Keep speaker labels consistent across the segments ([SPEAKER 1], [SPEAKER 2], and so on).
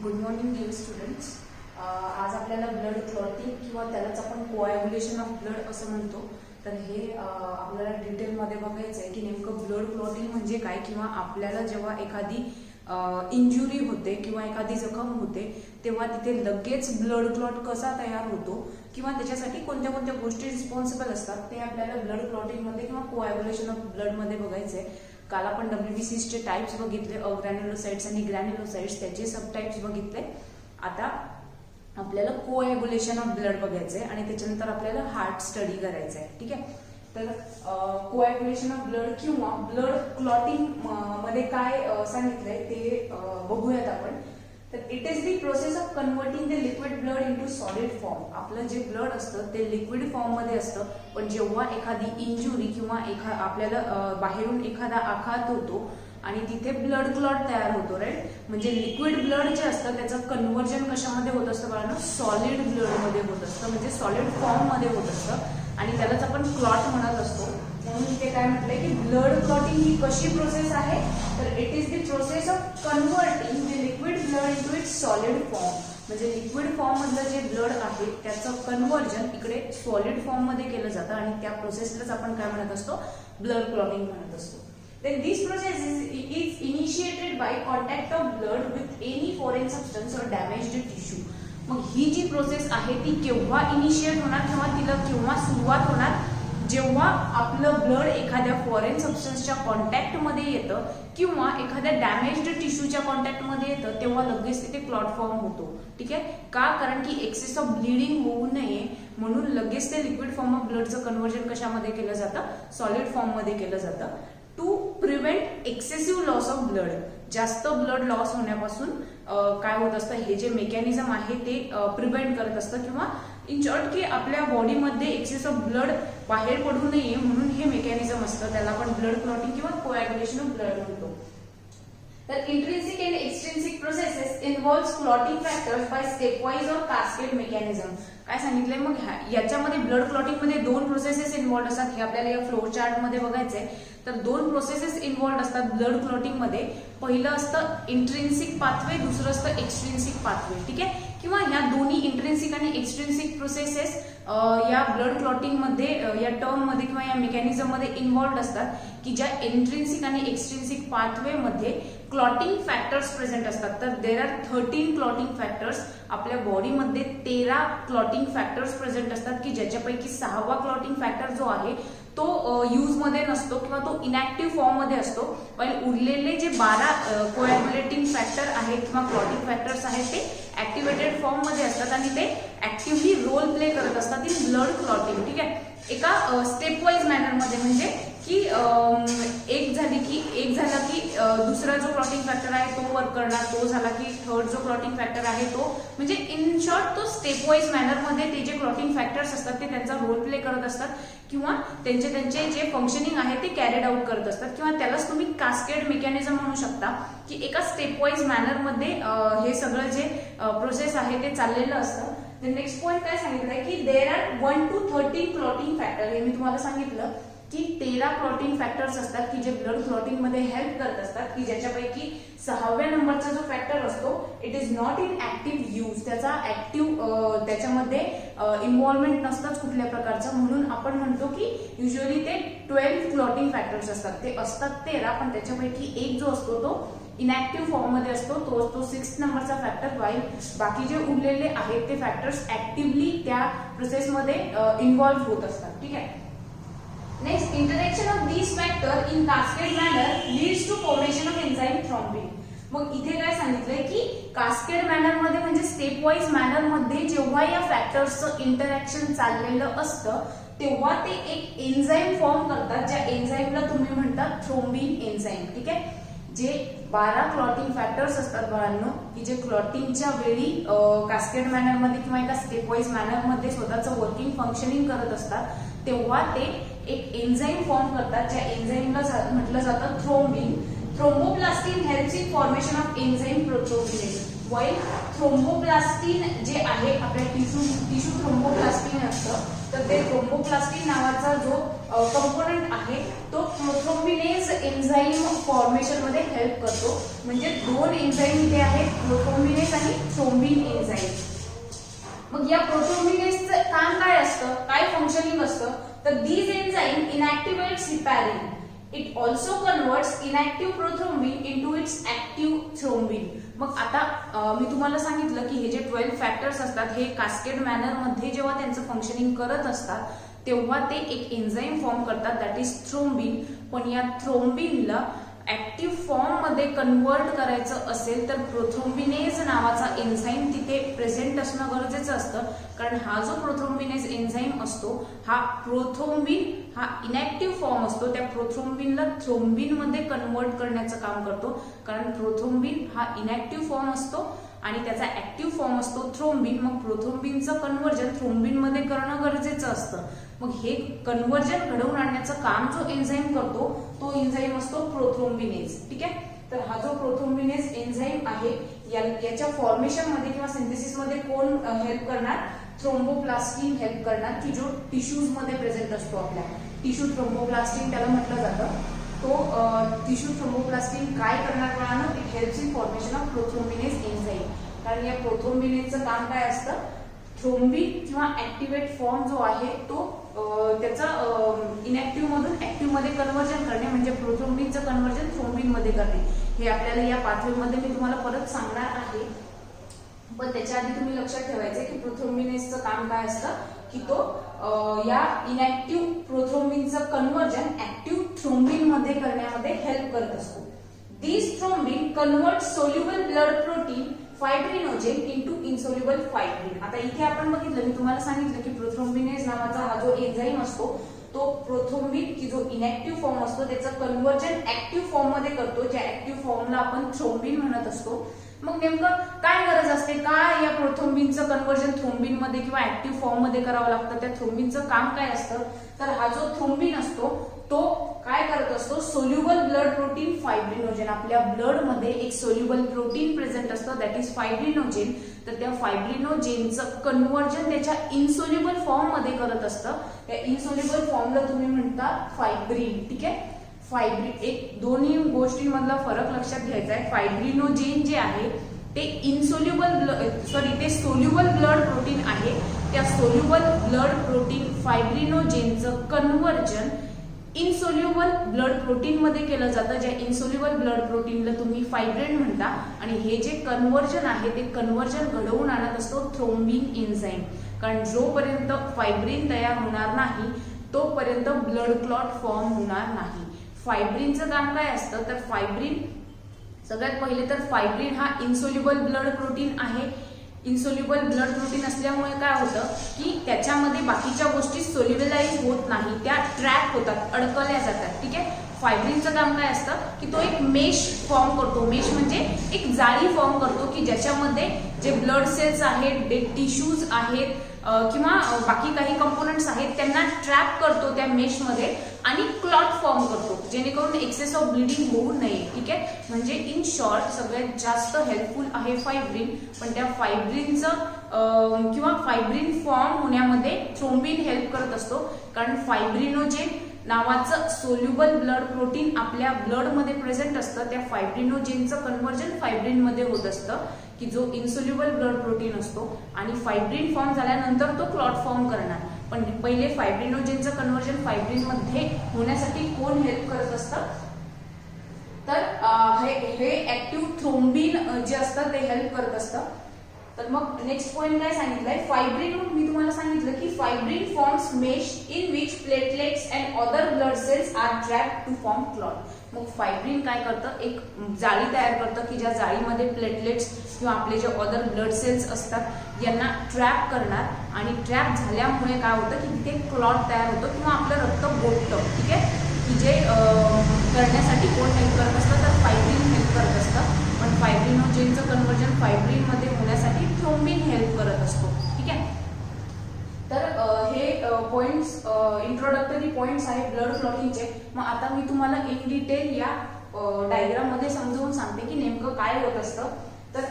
[SPEAKER 1] Good morning dear students. आज आपल्याला blood clotting किंवा त्यालाच आपण कोॲग्युलेशन ऑफ ब्लड असं म्हणतो. तर हे आपल्याला डिटेलमध्ये बघायचं आहे की नेमकं ब्लड क्लॉटिंग म्हणजे काय, किंवा आपल्याला जेव्हा एखादी इंजुरी होते किंवा एखादी जखम होते तेव्हा तिथे लगेच ब्लड क्लॉट कसा तयार होतो किंवा त्याच्यासाठी कोणत्या कोणत्या गोष्टी रिस्पॉन्सिबल असतात ते आपल्याला ब्लड क्लॉटिंगमध्ये किंवा कोॲग्युलेशन ऑफ ब्लडमध्ये बघायचं आहे. काल आपण WBCचे टाइप्स बघितले, ग्रॅन्युलोसाइट्स आणि ग्रॅन्युलोसाइट्स, त्याचे सब टाइप्स बघितले. आता आपल्याला कोॲग्युलेशन ऑफ ब्लड बघायचंय आणि त्याच्यानंतर आपल्याला हार्ट स्टडी करायचं आहे. ठीक आहे. तर कोॲग्युलेशन ऑफ ब्लड किंवा ब्लड क्लॉटिंग मध्ये काय सांगितलंय ते बघूयात आपण. तर it is the process of converting the liquid blood into solid form. आपलं जे ब्लड असतं ते लिक्विड फॉर्म मध्ये असतं, पण जेव्हा एखादी इंजुरी किंवा आपल्याला बाहेरून एखादा आघात होतो आणि तिथे ब्लड क्लॉट तयार होतो, राईट. म्हणजे लिक्विड ब्लड जे असतं त्याचं कन्व्हर्जन कशामध्ये होत असतं बाळांनो? सॉलिड ब्लड मध्ये होत असतं, म्हणजे सॉलिड फॉर्म मध्ये होत असतं आणि त्यालाच आपण क्लॉट म्हणत असतो. म्हणून इथे काय म्हटलंय की ब्लड क्लॉटिंग ही कशी प्रोसेस आहे, तर it is the process of converting the liquid blood into its solid form. म्हणजे लिक्विड फॉर्म मधलं जे ब्लड आहे त्याचं कन्व्हर्जन इकडे सॉलिड फॉर्म मध्ये केलं जातं आणि त्या प्रोसेसलाच आपण काय म्हणत असतो? ब्लड क्लॉटिंग म्हणत असतो. Then this process is initiated by contact of blood with any foreign substance or damaged tissue. मग ही जी प्रोसेस आहे ती केव्हा इनिशिएट होणार किंवा तिला केव्हा सुरुवात होणार? जेव्हा आपलं ब्लड एखाद्या फॉरेन सबस्टन्सच्या कॉन्टॅक्ट मध्ये येतं किंवा एखाद्या डॅमेज्ड टिश्यूच्या कॉन्टॅक्ट मध्ये येतं तेव्हा लगेच तिथे क्लॉट फॉर्म होतो. ठीक आहे. का? कारण की एक्सेस ऑफ ब्लिडिंग होऊ नये म्हणून लगेच ते लिक्विड फॉर्म ऑफ ब्लडचं कन्व्हर्जन कशामध्ये केलं जातं? सॉलिड फॉर्म मध्ये केलं जातं. To prevent excessive loss of blood. जास्त ब्लड लॉस होण्यापासून काय होत असतं, हे जे मेकॅनिझम आहे ते प्रिव्हेंट करत असतं, किंवा इन शॉर्ट की आपल्या बॉडीमध्ये एक्सेस ऑफ ब्लड बाहेर पडू नये म्हणून हे मेकॅनिझम असतं. त्याला आपण ब्लड क्लॉटिंग किंवा कोॲग्युलेशन ऑफ ब्लड म्हणतो. तर intrinsic and extrinsic processes involves clotting factors by stepwise or cascade mechanism. काय सांगितलंय मग? याच्यामध्ये ब्लड क्लॉटिंग मध्ये दोन प्रोसेसेस इन्व्हॉल्व असतात. हे आपल्याला या फ्लो चार्ट मध्ये बघायचंय. तर दोन प्रोसेसेस इन्व्हॉल्व असतात ब्लड क्लॉटिंग मध्ये. पहिलं असतं इंट्रिन्सिक पाथवे, दुसरं असतं एक्सट्रिन्सिक पाथवे. ठीक आहे. किंवा ह्या दोन्ही इंट्रिन्सिक आणि एक्सट्रिन्सिक प्रोसेसेस या ब्लड क्लॉटिंग मध्ये या टर्म मध्ये किंवा या मेकॅनिझम मध्ये इन्व्हॉल्व असतात की ज्या इंट्रिन्सिक आणि एक्सट्रिन्सिक पाथवे मध्ये क्लॉटिंग फॅक्टर्स प्रेझेंट असतात. तर देर आर 13 क्लॉटिंग फॅक्टर्स. आपल्या बॉडीमध्ये 13 क्लॉटिंग फॅक्टर्स प्रेझेंट असतात की ज्याच्यापैकी 6वा क्लॉटिंग फॅक्टर जो आहे तो यूज मध्ये नसतो किंवा तो इनॅक्टिव्ह फॉर्म मध्ये असतो. पण उरलेले जे 12 कोॲग्युलेटिंग फॅक्टर आहेत किंवा क्लॉटिंग फॅक्टर्स आहेत ते ऍक्टिव्हेटेड फॉर्म मध्ये असतात आणि ते ऍक्टिव्हली रोल प्ले करत असतात इन ब्लड क्लॉटिंग. ठीक आहे. एका स्टेप वाईज मॅनर मध्ये, म्हणजे की एक झाला की दुसरा जो क्लॉटिंग फॅक्टर आहे तो वर्क करणार, तो झाला की थर्ड जो क्लॉटिंग फॅक्टर आहे तो, म्हणजे इन शॉर्ट तो स्टेप वाईज मॅनर मध्ये ते जे क्लॉटिंग फॅक्टर्स असतात ते त्यांचा रोल प्ले करत असतात किंवा त्यांचे जे फंक्शनिंग आहे ते कॅरीड आउट करत असतात, किंवा त्यालाच तुम्ही कास्केड मेकॅनिझम म्हणू शकता की एका स्टेप वाईज मॅनर मध्ये हे सगळं जे प्रोसेस आहे ते चाललेलं असतं. नेक्स्ट पॉइंट काय सांगितलंय की there are 1 to 13 clotting factor. हे मी तुम्हाला सांगितलं की 13 क्लॉटिंग फॅक्टर्स असतात की जे ब्लड क्लॉटिंग मध्ये हेल्प करत असतात, की ज्याच्यापैकी 6व्या नंबरचा जो फॅक्टर असतो it is not in active use. त्याचा ऍक्टिव्ह त्याच्यामध्ये इन्व्हॉल्वमेंट नसतंच कुठल्या प्रकारचं, म्हणून आपण म्हणतो की युजली ते 12 क्लॉटिंग फॅक्टर्स असतात. ते असतात 13, पण त्याच्यापैकी एक जो असतो तो इनॅक्टिव्ह फॉर्म मध्ये असतो, तो असतो 6th नंबरचा फॅक्टर. वाईल बाकी जे उरलेले आहेत ते फॅक्टर्स ऍक्टिव्हली त्या प्रोसेसमध्ये इन्व्हॉल्व्ह होत असतात. ठीक आहे. Next, interaction of these factor in cascade manner leads to formation of enzyme thrombin. मग इथे काय सांगितलंय की कास्केड मॅनर मध्ये म्हणजे स्टेप वाईज मॅनर मध्ये जेव्हा या फॅक्टर्सचं इंटरॅक्शन चाललेलं असतं तेव्हा ते एक एन्झाईम फॉर्म करतात, ज्या एन्झाईमला तुम्ही म्हणतात थ्रोम्बिन एन्झाईम. ठीक आहे. जे 12 क्लॉटिंग फॅक्टर्स असतात बाळांनो, की जे क्लॉटिंगच्या वेळी कास्केड मॅनर मध्ये किंवा एका स्टेप वाईज मॅनर मध्ये स्वतःचं वर्किंग फंक्शनिंग करत असतात, तेव्हा ते एक एन्झाईम फॉर्म करतात, ज्या एन्झाईमला म्हटलं जातं thrombin. Thromboplastin helps in formation of enzyme protokinase. While thromboplastin जे आहे आपल्या टिश्यू थ्रोम्बोप्लास्टिन थ्रोम्बोप्लास्टिन असतं, तर ते थ्रोम्बोप्लास्टिन नावाचा जो कंपोनेंट आहे तो प्रोथ्रोम्बिनेज एन्झाईम फॉर्मेशन मध्ये हेल्प करतो. म्हणजे दोन एन्झाईम इथे आहेत, प्रोथ्रोम्बिनेज आणि थ्रोम्बिन एन्झाईम. मग या प्रोथ्रोम्बिनेजचं काम काय असतं, काय फंक्शनिंग असतं, तर these enzyme inactivates heparin. It also converts inactive prothrombin into its active thrombin. मग आता मी तुम्हाला सांगितलं की हे जे 12 फॅक्टर्स असतात हे कास्केड मॅनर मध्ये जेव्हा त्यांचं फंक्शनिंग करत असतात तेव्हा ते एक एन्झाईम फॉर्म करतात, दॅट इज थ्रोम्बिन. पण या थ्रोम्बिनला ऍक्टिव्ह फॉर्म मध्ये कन्वर्ट करायचं असेल तर प्रोथ्रोम्बिनेज नावाचा एन्झाईम तिथे प्रेझेंट असणं गरजेचं असतं. कारण हा जो प्रोथ्रोम्बिनेज एन्झाईम असतो हा प्रोथ्रोम्बिन हा इनॅक्टिव्ह फॉर्म असतो, त्या प्रोथ्रोम्बिनला थ्रोम्बिन मध्ये कन्वर्ट करण्याचं काम करतो. कारण प्रोथ्रोम्बिन हा इनॅक्टिव्ह फॉर्म असतो आणि त्याचा ऍक्टिव्ह फॉर्म असतो थ्रोम्बिन. मग प्रोथ्रोम्बिनचं कन्वर्जन थ्रोम्बिन मध्ये करणं गरजेचं असतं. मग हे कन्वर्जन घडवून आणण्याचं काम जो एन्झाईम करतो तो एन्झाईम असतो प्रोथ्रोम्बिनेज. ठीक आहे, तर हा जो प्रोथ्रोम्बिनेज एन्झाईम आहे याच्या फॉर्मेशन मध्ये किंवा सिंथेसिस मध्ये कोण हेल्प करणार, थ्रोम्बोप्लास्टिन हेल्प करणार, की जो टिश्यूज मध्ये प्रेझेंट असतो. आपल्या टिश्यू थ्रोम्बोप्लास्टिन त्याला म्हटलं जातं. तो टिश्यू थ्रोम्बोप्लास्टिन काय करणार कळानं, it helps in formation of prothrombinase enzyme. कारण या प्रोथ्रोम्बिनेजचं काम काय असतं, थ्रोम्बिन किंवा ऍक्टिव्हेट फॉर्म जो आहे तो त्याचा इनॅक्टिव्ह मधून ऍक्टिव्ह मध्ये कन्वर्जन करणे, म्हणजे प्रोथ्रोम्बिनचं कन्वर्जन थ्रोम्बिन मध्ये करणे. हे आपल्याला या पाथवे मध्ये मी तुम्हाला परत सांगणार आहे. पण त्याच्या आधी तुम्ही लक्षात ठेवायचं की प्रोथ्रोम्बिनेजचं काम काय असतं, की तो या इनॅक्टिव्ह प्रोथ्रोम्बिनचं कन्वर्जन ऍक्टिव्ह थ्रोम्बिन मध्ये करण्यामध्ये हेल्प करत असतो. These thrombin convert soluble blood protein fibrinogen into insoluble fibrin. आता इथे आपण बघितलं, मी तुम्हाला सांगितलं की प्रोथ्रोम्बिनेज नावाचा हा जो एन्झाईम असतो तो प्रोथ्रोम्बिन की जो इनॅक्टिव्ह फॉर्म असतो त्याचं कन्वर्जन ऍक्टिव्ह फॉर्म मध्ये करतो, ज्या ऍक्टिव्ह फॉर्मला आपण थ्रोम्बिन म्हणत असतो. मग नेमकं काय गरज असते, काय या प्रोथ्रोम्बिनचं कन्वर्जन थ्रोम्बिन मध्ये किंवा ऍक्टिव्ह फॉर्म मध्ये करावं लागतं, त्या थ्रोम्बिनचं काम काय असतं, तर हा जो थ्रोम्बिन असतो तो काय करत असतो, सोल्युबल ब्लड प्रोटीन फायब्रिनोजेन. आपल्या ब्लड मध्ये एक सोल्युबल प्रोटीन प्रेझेंट असतं, दॅट इज फायब्रिनोजेन. तर त्या फायब्रिनोजेनचं कन्वर्जन त्याच्या इन्सोल्युबल फॉर्म मध्ये करत असतं. त्या इन्सोल्युबल फॉर्मला तुम्ही म्हणता फायब्रिन. ठीक आहे, फायब्रिन. एक दोन्ही गोष्टींमधला फरक लक्षात घ्यायचा आहे. फायब्रिनोजेन जे आहे ते ते सोल्युबल ब्लड प्रोटीन आहे. त्या सोल्युबल ब्लड प्रोटीन फायब्रिनोजेनचं कन्वर्जन इनसोल्युबल ब्लड प्रोटीन मध्ये केलं जातं, ज्या इनसोल्युबल ब्लड प्रोटीनला तुम्ही फायब्रिन म्हणता. आणि हे जे कन्वर्जन आहे ते कन्वर्जन घडवून आणत असतो थ्रोम्बिन एन्झाईम. कारण जोपर्यंत फायब्रिन तयार होणार नाही तोपर्यंत ब्लड क्लॉट फॉर्म होणार नाही. फायब्रिनचं काम काय असतं, तर फायब्रिन सगळ्यात पहिले तर फायब्रिन हा इन्सोल्युबल ब्लड प्रोटीन आहे. इन्सोल्युबल ब्लड प्रोटीन असल्यामुळे काय होतं की त्याच्यामध्ये बाकीच्या गोष्टी सोल्युबलाइज होत नाही, त्या ट्रॅप होतात, अडकल्या जातात. ठीक आहे, फायब्रिनचं काम काय असतं की तो एक मेश फॉर्म करतो. मेश म्हणजे एक जाळी फॉर्म करतो की ज्याच्यामध्ये जे ब्लड सेल्स आहेत, टिश्यूज आहेत किंवा बाकी काही कंपोनेंट्स आहेत त्यांना ट्रॅप करतो त्या मेश मध्ये आणि क्लॉट फॉर्म करतो, जेणेकरून एक्सेस ऑफ ब्लिडिंग होऊ नये. ठीक आहे, म्हणजे इन शॉर्ट सगळ्यात जास्त हेल्पफुल आहे फायब्रिन. पण त्या फायब्रिनचं किंवा फायब्रिन फॉर्म होण्यामध्ये थ्रोम्बिन हेल्प करत असतो. कारण फायब्रिनोजेन नावाचं सोल्युबल ब्लड प्रोटीन आपल्या ब्लड मध्ये प्रेझेंट असतं. त्या फायब्रिनोजेनचं कन्वर्जन फायब्रिन मध्ये होत असतं, की जो इन्सोल्युबल ब्लड प्रोटीन असतो. आणि फायब्रिन फॉर्म झाल्यानंतर तो क्लॉट फॉर्म करणार. पण पहिले फायब्रिनोजेनचं कन्वर्जन फायब्रिन मध्ये होण्यासाठी कोण हेल्प करत असतं, तर हे ऍक्टिव्ह थ्रोम्बिन जे असतं ते हेल्प करत असतं. तर मग नेक्स्ट पॉइंट काय सांगितलंय, फायब्रिन. मी तुम्हाला सांगितलं की fibrin forms mesh in which platelets and other blood cells are trapped to form clot. मग फायब्रिन काय करतं, एक जाळी तयार करतं की ज्या जाळीमध्ये प्लेटलेट्स किंवा आपले जे अदर ब्लड सेल्स असतात यांना ट्रॅप करणार. आणि ट्रॅप झाल्यामुळे काय होतं की तिथे क्लॉट तयार होतं किंवा आपलं रक्त गोठतं. ठीक आहे, की जे करण्यासाठी कोण हेल्प करत असतं, तर फायब्रिन हेल्प करत असतं. पण फायब्रिनोजेनचं कन्वर्जन फायब्रिन मध्ये होण्यासाठी थ्रोम्बिन हेल्प करत असतो. ठीक आहे, तर हे पॉइंट्स इंट्रोडक्टरी पॉइंट्स आहेत ब्लड क्लॉटिंगचे. मग आता मी तुम्हाला इन डिटेल या डायग्राम मध्ये समजावून सांगते की नेमकं काय होत असतं. तर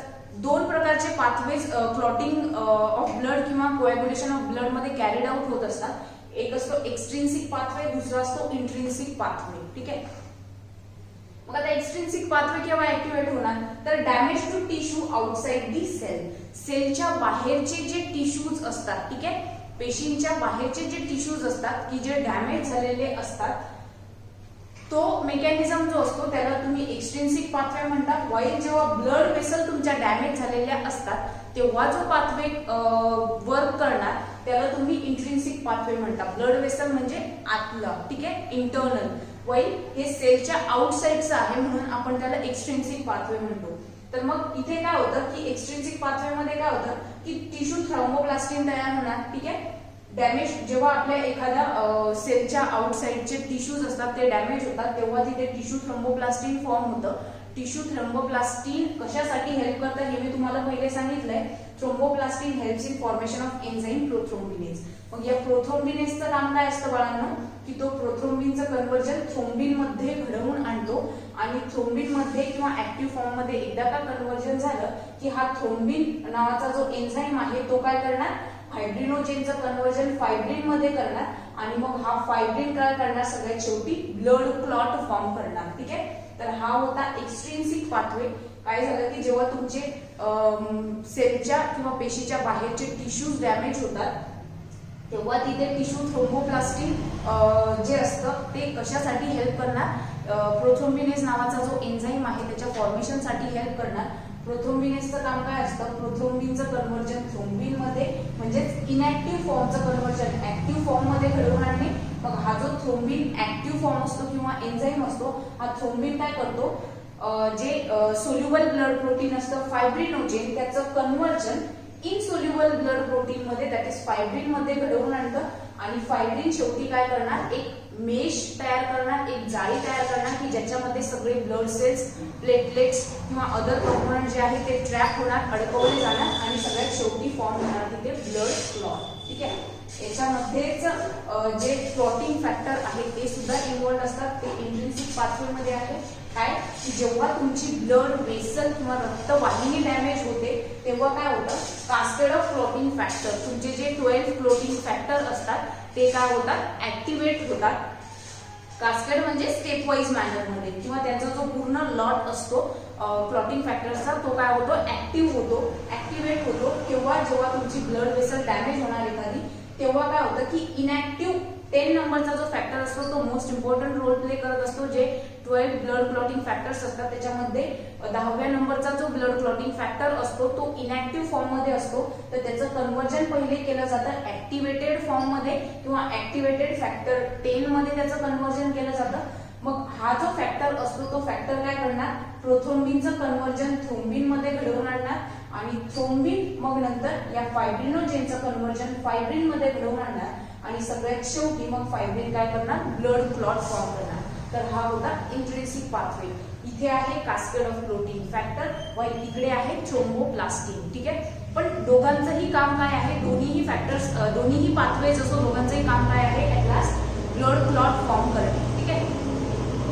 [SPEAKER 1] दोन प्रकारचे पाथवेज क्लॉटिंग ऑफ ब्लड किंवा कोॲग्युलेशन ऑफ ब्लड मध्ये कॅरीड आउट होत असतात. एक असतो एक्सट्रिन्सिक पाथवे, दुसरा असतो इंट्रिन्सिक पाथवे. ठीक आहे. मग आता एक्सट्रिन्सिक पाथवे केव्हा ऍक्टिव्हेट होणार, तर damage to tissue outside the cell, सेलच्या बाहेरचे जे टिश्यूज असतात, ठीक आहे, पेशींच्या बाहेरचे जे टिश्यूज असतात की जे डॅमेज झालेले असतात, तो मेकॅनिझम जो असतो त्याला तुम्ही एक्सट्रिन्सिक पाथवे म्हणता. वाईल जेव्हा ब्लड वेसल तुमच्या डॅमेज झालेल्या असतात तेव्हा जो पाथवे वर्क करणार त्याला तुम्ही इंट्रिन्सिक पाथवे म्हणता. ब्लड वेसल म्हणजे आतला, ठीक आहे, इंटरनल. वाईल हे सेलच्या आउटसाइडचं आहे म्हणून आपण त्याला एक्सट्रिन्सिक पाथवे म्हणतो. तर मग इथे काय होतं की एक्सट्रिन्सिक पाथवे मध्ये काय होतं की टिश्यू थ्रोम्बोप्लास्टिन तयार होणार. ठीक आहे. डॅमेज जेव्हा आपल्या एखाद्या सेलच्या आउटसाइडचे टिश्यूज असतात ते डॅमेज होतात तेव्हा तिथे टिश्यू थ्रोम्बोप्लास्टिन फॉर्म होतं. टिश्यू थ्रोम्बोप्लास्टिन कशासाठी हेल्प करतं हे मी तुम्हाला पहिले सांगितलंय. Thromboplastin helps in formation of enzyme prothrombinase. मग या प्रोथ्रोम्बिनेजचं काम काय असतं बाळांनो, की तो प्रोथ्रोम्बिनचं कन्व्हर्जन थ्रोम्बिन मध्ये घडवून आणतो आणि थ्रोम्बिन मध्ये किंवा ऍक्टिव्ह फॉर्म मध्ये एकदा का कन्व्हर्जन झालं की हा थ्रोम्बिन नावाचा जो एन्झाईम आहे तो काय करणार, फायब्रिनोजेनचं कन्व्हर्जन फायब्रिन मध्ये करणार आणि मग हा फायब्रिन काय करणार, सगळ्यात शेवटी ब्लड क्लॉट फॉर्म करणार. ठीक आहे. तर हा होता एक्सट्रिन्सिक पाथवे. काय झालं की जेव्हा तुमचे सेलच्या किंवा पेशीच्या बाहेरचे टिश्यूज डॅमेज होतात तेव्हा तिथे टिश्यू थ्रोम्बोप्लास्टिन जे असतं ते कशासाठी हेल्प करणार, प्रोथ्रोम्बिनेज नावाचा जो एन्झाईम आहे त्याच्या फॉर्मेशनसाठी हेल्प करणार. प्रोथ्रोम्बिनेजचं काम काय असतं, प्रोथ्रोम्बिनचं कन्व्हर्जन थ्रोम्बिन मध्ये म्हणजेच इनॅक्टिव्ह फॉर्मचं कन्व्हर्जन ऍक्टिव्ह फॉर्म मध्ये घडवून आणणे. मग हा जो थ्रोम्बिन ऍक्टिव्ह फॉर्म असतो किंवा एन्झाईम असतो हा थ्रोम्बिन काय करतो, जे सोल्युबल ब्लड प्रोटीन असतं फायब्रिनोजेन त्याचं कन्व्हर्जन इनसोल्युबल ब्लड प्रोटीन मध्ये दॅट इज फायब्रिन मध्ये घडवून आणतं आणि फायब्रिन शेवटी काय करणार, एक मेश तयार करणार, एक जाळी तयार करणार की ज्याच्यामध्ये सगळे ब्लड सेल्स, प्लेटलेट्स किंवा अदर कंपोनंट जे आहे ते ट्रॅप होणार, अडकवले जाणार आणि सगळ्यात शेवटी फॉर्म होणार तिथे ब्लड क्लॉट. ठीक आहे. याच्यामध्येच जे क्लॉटिंग फॅक्टर आहे ते सुद्धा इन्व्हॉल्व असतात. ते इंट्रिन्सिक पाथवे मध्ये आहे. काय की जेव्हा तुमची ब्लड वेसल किंवा रक्तवाहिनी डॅमेज होते तेव्हा काय होतं, कास्केड ऑफ क्लॉटिंग फॅक्टर, तुमचे जे 12 क्लॉटिंग फॅक्टर असतात ते काय होतात, ऍक्टिव्हेट होतात. कास्केड म्हणजे स्टेप वाईज मॅनर मध्ये किंवा त्यांचा जो पूर्ण लॉट असतो क्लॉटिंग फॅक्टरचा तो काय होतो, ऍक्टिव्ह होतो, ऍक्टिव्हेट होतो. तेव्हा जेव्हा तुमची ब्लड वेसल डॅमेज होणार एखादी तेव्हा काय होतं की इनॅक्टिव्ह 10 नंबरचा जो फॅक्टर असतो तो मोस्ट इम्पॉर्टंट रोल प्ले करत असतो. जे 12 ब्लड क्लॉटिंग फॅक्टर्स असतात त्याच्यामध्ये 10व्या नंबरचा जो ब्लड क्लॉटिंग फॅक्टर असतो तो इनॅक्टिव्ह फॉर्म मध्ये असतो. तर त्याचं कन्व्हर्जन पहिले केलं जातं ऍक्टिव्हेटेड फॉर्म मध्ये किंवा ऍक्टिव्हेटेड फॅक्टर 10 मध्ये त्याचं कन्व्हर्जन केलं जातं. मग हा जो फॅक्टर असतो तो फॅक्टर काय करणार, प्रोथ्रोम्बिनचं कन्व्हर्जन थ्रोम्बिन मध्ये घडवून आणणार आणि थ्रोम्बिन मग नंतर या फायब्रिनोजेनचं कन्व्हर्जन फायब्रिन मध्ये घडवून आणणार आणि सगळ्यात शेवटी मग फायब्रिन काय करणार, ब्लड क्लॉट फॉर्म करणार. तर हा होता इंट्रिन्सिक पाथवे. इथे आहे कास्केड ऑफ क्लॉटिंग फॅक्टर व इकडे आहे थ्रोम्बोप्लास्टिन. ठीक आहे. पण दोघांचंही काम काय आहे, दोन्हीही फॅक्टर्स दोन्हीही पाथवेज असो दोघांचंही काम काय आहे, at last blood clot form करणे. ठीक आहे.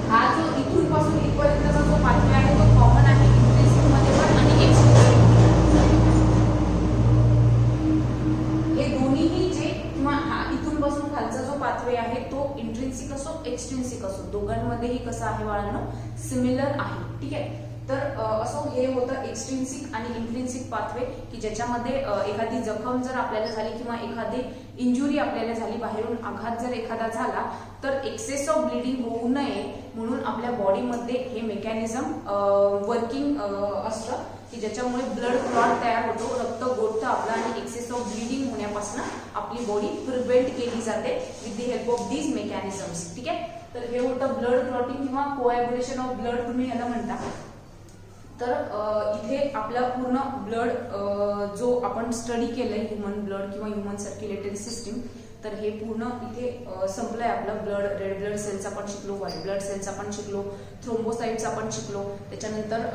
[SPEAKER 1] हा जो इथून पासून इथपर्यंतचा जो पाथवे आहे तो कॉमन आहे इंट्रिन्सिक मध्ये पण आणि एक्सट्रिन्सिक. हे दोन्हीही जे किंवा इथून पासून खालचा जो पाथवे आहे तो इंट्रिन्सिक असो एक्सट्रिन्सिक असो दोघांमध्येही कसं आहे बाळांनो, सिमिलर आहे. ठीक आहे. तर असो हे होतं एक्सट्रिन्सिक आणि इंट्रिन्सिक पाथवे की ज्याच्यामध्ये एखादी जखम जर आपल्याला झाली किंवा एखादी इंजुरी आपल्याला झाली, बाहेरून आघात जर एखादा झाला तर एक्सेस ऑफ ब्लिडिंग होऊ नये म्हणून आपल्या बॉडीमध्ये हे मेकॅनिझम वर्किंग असतं की ज्याच्यामुळे ब्लड क्लॉट तयार होतो, रक्त गोठतं आपलं आणि एक्सेस ऑफ ब्लिडिंग होण्यापासून आपली बॉडी प्रिव्हेंट केली जाते with the help of these mechanisms. ठीक आहे. तर हे होतं ब्लड क्लॉटिंग किंवा कोॲग्युलेशन ऑफ ब्लड तुम्ही याला म्हणता. तर इथे आपला पूर्ण ब्लड जो आपण स्टडी केलंय ह्युमन ब्लड किंवा ह्युमन सर्क्युलेटरी सिस्टीम, तर हे पूर्ण इथे संपलंय आपलं. ब्लड, रेड ब्लड सेल्स आपण शिकलो, व्हाईट ब्लड सेल्स आपण शिकलो, थ्रोम्बोसाइट्स आपण शिकलो, त्याच्यानंतर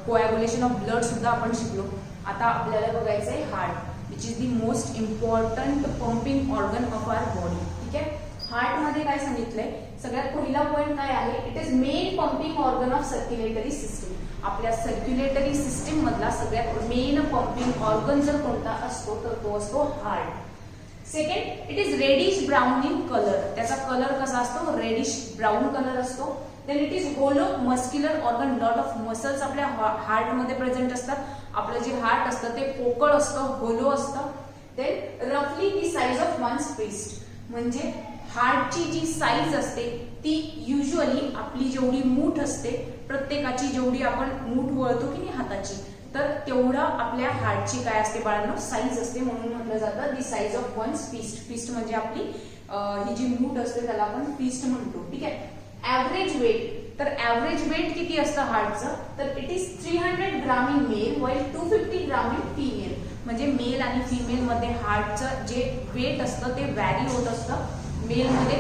[SPEAKER 1] कोॲग्युलेशन ऑफ ब्लड सुद्धा आपण शिकलो. आता आपल्याला बघायचंय heart, which is the most important pumping organ of our body. ठीक आहे. हार्ट मध्ये काय सांगितलंय, सगळ्यात पहिला पॉइंट काय आहे, it is main pumping organ of circulatory system. आपल्या सर्क्युलेटरी सिस्टीम मधला सगळ्यात मेन पंपिंग ऑर्गन जर कोणता असतो तर तो असतो heart. Second, it is reddish brown in colour. त्याचा कलर कसा असतो, रेडिश ब्राउन कलर असतो. Then it is hollow muscular organ. Lot of muscles आपल्या हार्ट मध्ये प्रेझेंट असतात. आपलं जे हार्ट असतं ते पोकळ असतं, होलो असतं. देन रफली दी साइज ऑफ वन्स फिस्ट. म्हणजे हार्टची जी साईज असते ती युजली आपली जेवढी मूठ असते, प्रत्येकाची जेवढी आपण मूठ वळतो की नाही हाताची, तर तेवढा आपल्या हार्टची काय असते बाळांनो, साईज असते. म्हणून म्हटलं जातं the size of one's fist. Fist म्हणजे आपली ही जी मूठ असते त्याला आपण फिस्ट म्हणतो. ठीक आहे. ऍव्हरेज वेट, तर ऍव्हरेज वेट किती असतं हार्टचं, तर it is 300 gram in male while 250 gram in female. म्हणजे मेल आणि फिमेल मध्ये हार्टचं जे वेट असतं ते व्हॅरी होत असतं. मेल मध्ये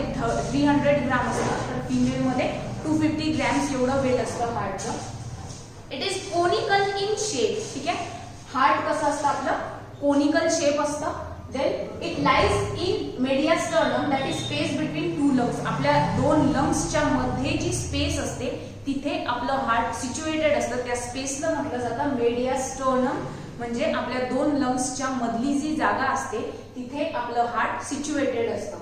[SPEAKER 1] 300 ग्राम असतं, तर फिमेल मध्ये 250 ग्रॅम्स एवढं वेट असतं हार्टचं. It is conical in shape. ठीक आहे. हार्ट कसं असतं आपलं, कोनिकल शेप असतं. Then it lies in mediastinum, that is space between two lungs. आपल्या दोन लंग्सच्या मध्ये जी स्पेस असते तिथे आपलं हार्ट सिच्युएटेड असतं. त्या स्पेसला म्हटलं जातं मेडियास्टर्नम. म्हणजे आपल्या दोन लंग्सच्या मधली जी जागा असते तिथे आपलं हार्ट सिच्युएटेड असतं.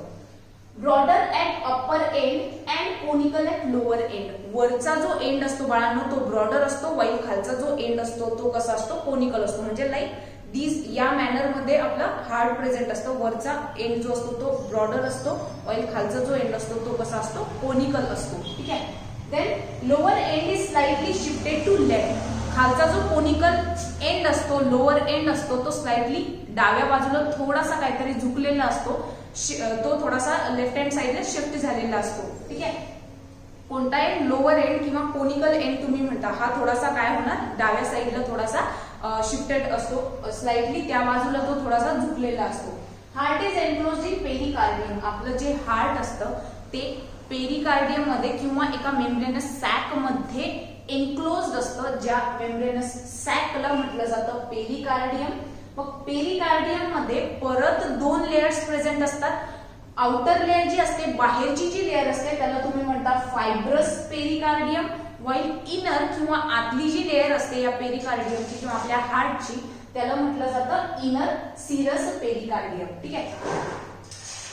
[SPEAKER 1] Broader at upper end and conical at lower end. वरचा जो एंड असतो बाळांनो तो ब्रॉडर असतो, वाईल खालचा जो एंड असतो तो कसा असतो, कोनिकल असतो. म्हणजे लाईक दीज या मॅनर मध्ये आपलं हार्ट प्रेझेंट असतो. वरचा एंड जो असतो तो ब्रॉडर असतो, वाईल खालचा जो एंड असतो तो कसा असतो, कोनिकल असतो. ठीक आहे. Then lower end is slightly shifted to left. खालचा जो कोनिकल एंड असतो, लोअर एंड असतो, तो स्लाइटली डाव्या बाजूला थोडासा काहीतरी झुकलेला असतो. तो थोडासा लेफ्ट हँड साइडला शिफ्ट झालेला असतो. ठीक आहे. कोणता एंड, लोअर एंड किंवा कोनिकल एंड तुम्ही म्हणता, हा थोडासा काय होणार, डाव्या साइडला थोडासा शिफ्टेड असतो स्लाइटली, त्या बाजूला तो थोडासा झुकलेला असतो. Heart is enclosed in pericardium. आपलं जे हार्ट असतं ते पेरिकार्डियम मध्ये किंवा एका मेम्ब्रेनस सॅक मध्ये एनक्लोज्ड असतं. ज्या मेम्ब्रेनस सॅकला म्हटलं जातं पेरिकार्डियम. मग पेरिकार्डियम मध्ये परत दोन लेयर्स प्रेझेंट असतात. आउटर लेयर जी असते, बाहेरची जी लेयर असते त्याला तुम्ही म्हणता फायब्रस पेरिकार्डियम. वाईल इनर किंवा आतली जी लेयर असते या पेरिकार्डियमची किंवा आपल्या हार्टची त्याला म्हटलं जातं इनर सिरस पेरिकार्डियम. ठीक आहे.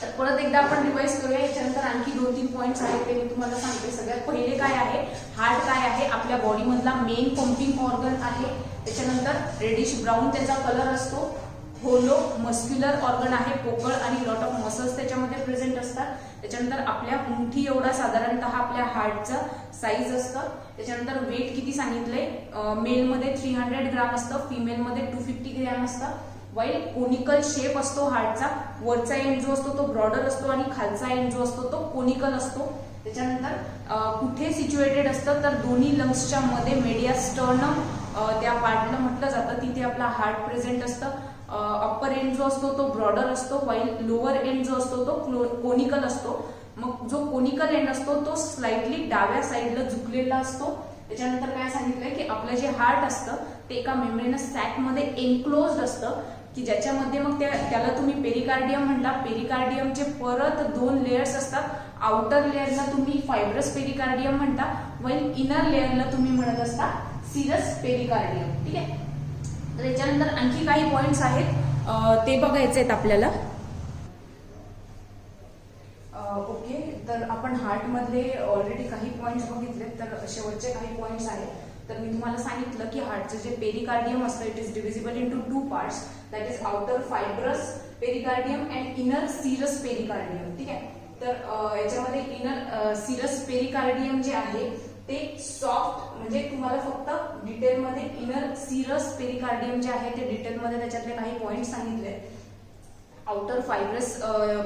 [SPEAKER 1] तर परत एकदा आपण रिवाइज करूया. याच्यानंतर आणखी 2-3 पॉइंट्स आहेत ते मी तुम्हाला सांगते. सगळ्यात पहिले काय आहे, हार्ट काय आहे, आपल्या बॉडी मधला मेन पंपिंग ऑर्गन आहे. त्याच्यानंतर रेडिश ब्राऊन त्याचा कलर असतो. होलो मस्क्युलर ऑर्गन आहे, पोकळ आणि लॉट ऑफ मसल्स त्याच्यामध्ये प्रेझेंट असतात. त्याच्यानंतर आपल्या मुठी एवढा साधारणतः आपल्या हार्टचं साईज असतं. त्याच्यानंतर वेट किती सांगितलंय, मेलमध्ये 300 ग्राम असतं, फिमेलमध्ये 250 ग्रॅम असतं. वाईल कोनिकल शेप असतो हार्टचा. वरचा एंड जो असतो तो ब्रॉडर असतो आणि खालचा एंड जो असतो तो कोनिकल असतो. त्याच्यानंतर कुठे सिच्युएटेड असतं तर दोन्ही लंग्सच्या मध्ये मेडियास्टर्नम त्या पार्टला म्हटलं जातं, तिथे आपला हार्ट प्रेझेंट असतं. अप्पर एंड जो असतो तो ब्रॉडर असतो, वाईल लोअर एंड जो असतो तो कोनिकल असतो. मग जो कोनिकल एंड असतो तो स्लाइटली डाव्या साइडला झुकलेला असतो. त्याच्यानंतर काय सांगितलंय की आपलं जे हार्ट असतं ते एका मेम्ब्रेनस सॅक मध्ये एनक्लोज्ड असतं, की ज्याच्यामध्ये मग त्याला तुम्ही पेरिकार्डियम म्हणला. पेरिकार्डियमचे परत दोन लेयर्स असतात. आउटर लेअरला तुम्ही फायब्रस पेरिकार्डियम म्हणता, वाईल इनर लेअरला तुम्ही म्हणत असता सिरस पेरिकार्डियम. ठीक आहे. तर याच्यानंतर आणखी काही पॉइंट्स आहेत ते बघायचे आहेत आपल्याला. ओके, तर आपण हार्ट मधले ऑलरेडी काही पॉइंट्स बघितले, तर शेवटचे काही पॉइंट्स आहेत. तर मी तुम्हाला सांगितलं की हार्टचं जे पेरिकार्डियम असतं it is divisible into 2 parts, that is outer fibrous pericardium and inner serous pericardium. ठीक आहे. तर याच्यामध्ये इनर सिरस पेरिकार्डियम जे आहे ते सॉफ्ट, म्हणजे तुम्हाला फक्त डिटेलमध्ये इनर सिरस पेरिकार्डियम जे आहे ते डिटेलमध्ये त्याच्यातले काही पॉइंट सांगितले. आउटर फायब्रस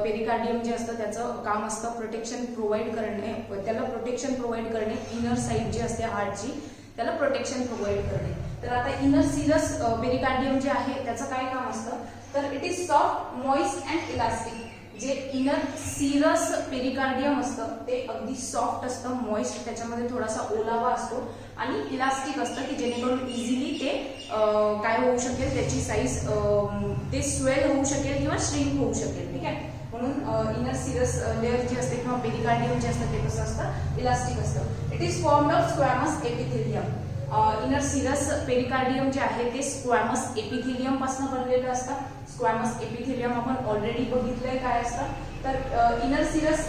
[SPEAKER 1] पेरिकार्डियम जे असतं त्याचं काम असतं प्रोटेक्शन प्रोव्हाइड करणे, त्याला प्रोटेक्शन प्रोव्हाइड करणे. इनर साइड जी असते हार्टची त्याला प्रोटेक्शन प्रोव्हाइड करणे. तर आता इनर सिरस पेरिकार्डियम जे आहे त्याचं काय काम असतं, तर it is soft, moist and elastic. जे इनर सिरस पेरिकार्डियम असतं ते अगदी सॉफ्ट असतं, मॉइस्ट, त्याच्यामध्ये थोडासा ओलावा असतो आणि इलास्टिक असतं, की जेणेकरून इझिली ते काय होऊ शकेल, त्याची साईज ते स्वेल होऊ शकेल किंवा श्रिंक होऊ शकेल. ठीक आहे. म्हणून इनर सिरस लेअर जी असते किंवा पेरिकार्डियम जे असतं ते कसं असतं, इलास्टिक असतं. It is formed of squamous epithelium. Inner serous pericardium जे आहे ते स्क्वॅमस एपिथेलियम पासून बनलेलं असतं. स्क्वॅमस एपिथेलियम आपण ऑलरेडी बघितलंय काय असतं. तर इनर सिरस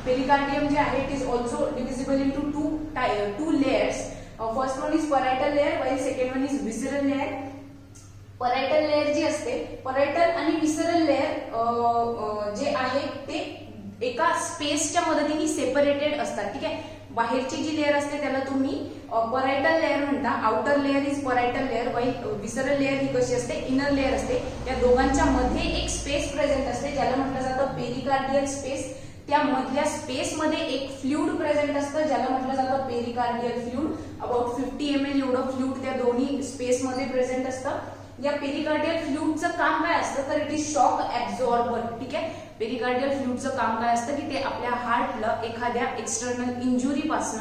[SPEAKER 1] पेरिकार्डियम जे आहे it is also divisible into two layers. First one is parietal layer while second one is विसरल लेअर. परायटल लेअर जी असते, परायटल आणि विसरल लेअर जे आहे ते एका स्पेसच्या मदतीने सेपरेटेड असतात. ठीक आहे, बाहेरची जी लेअर असते त्याला तुम्ही परायटल लेअर म्हणता. Outer layer is parietal layer while विसरल लेअर ही कशी असते, इनर लेअर असते. या दोघांच्या मध्ये एक स्पेस प्रेझेंट असते ज्याला म्हटलं जातं पेरिकार्डियल स्पेस. त्या मधल्या स्पेस मध्ये एक फ्लुइड प्रेझेंट असतं ज्याला म्हटलं जातं पेरिकार्डियल फ्लुइड. अबाउट 50 ml एवढं फ्लुइड त्या दोन्ही स्पेस मध्ये प्रेझेंट असतं. या पेरिकार्डियल फ्लुइडचं काम काय असतं, तर इट इज शॉक ऍब्झॉर्बर. ठीक आहे, पेरिकार्डियल फ्लुइडचं काम काय असतं की ते आपल्या हार्टला एखाद्या एक्सटर्नल इंजुरी पासून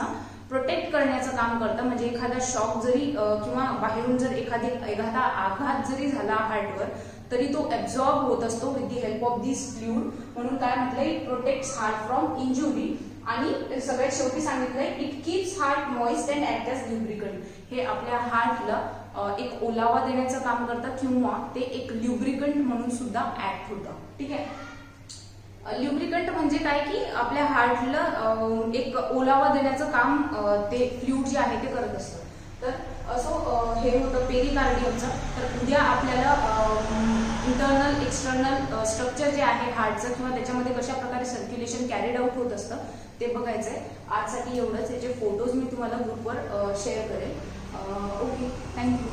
[SPEAKER 1] प्रोटेक्ट करण्याचं काम करतं. म्हणजे एखादा शॉक जरी किंवा बाहेरून जर एखादा आघात जरी झाला हार्टवर तरी तो ऍब्झॉर्ब होत असतो with the help of this fluid. म्हणून काय म्हटलंय, it protects heart from injury. आणि सगळ्यात शेवटी सांगितलंय it keeps heart moist and act as lubricant. हे आपल्या हार्टला एक ओलावा देण्याचं काम करतं किंवा ते एक ल्युब्रिकंट म्हणून सुद्धा ऍक्ट होतं. ठीक आहे, ल्युब्रिकंट म्हणजे काय की आपल्या हार्टला एक ओलावा देण्याचं काम ते फ्लुइड जे आहे ते करत असतं. तर असो हे होतं पेरिकार्डियमचं. तर उद्या आपल्याला इंटरनल एक्सटर्नल स्ट्रक्चर जे आहे हार्टचं किंवा त्याच्यामध्ये कशा प्रकारे सर्क्युलेशन कॅरीड आउट होत असतं ते बघायचंय. आजसाठी एवढंच. याचे फोटोज मी तुम्हाला ग्रुपवर शेअर करेल. Okay, thank you.